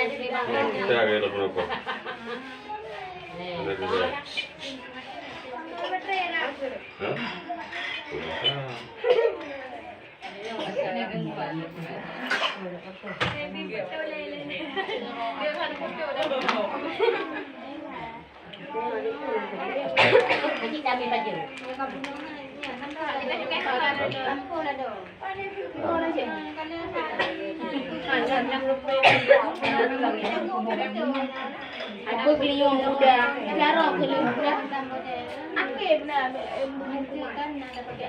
Saya agak lupa. Ada juga. Hah? Kita ambil baju. Aku beliung udah, jarang beliung udah. Aku benar menunjukkan ada pakai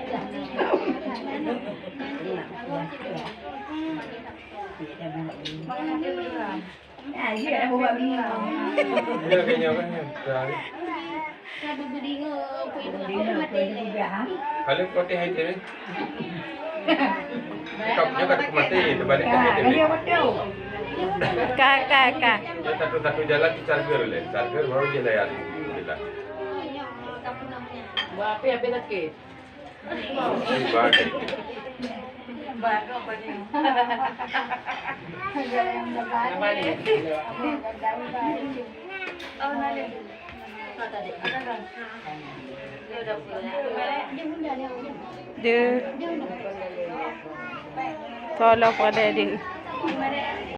Iya kayaknya kan dari. Kalian kote hai tere. Kapnya kat mati terbalik ke tere. Kak. Ya satu jalan di charger le. Charger baru dia layar. Bila. Apa tak ke? Baik. Dia tolong pada dia.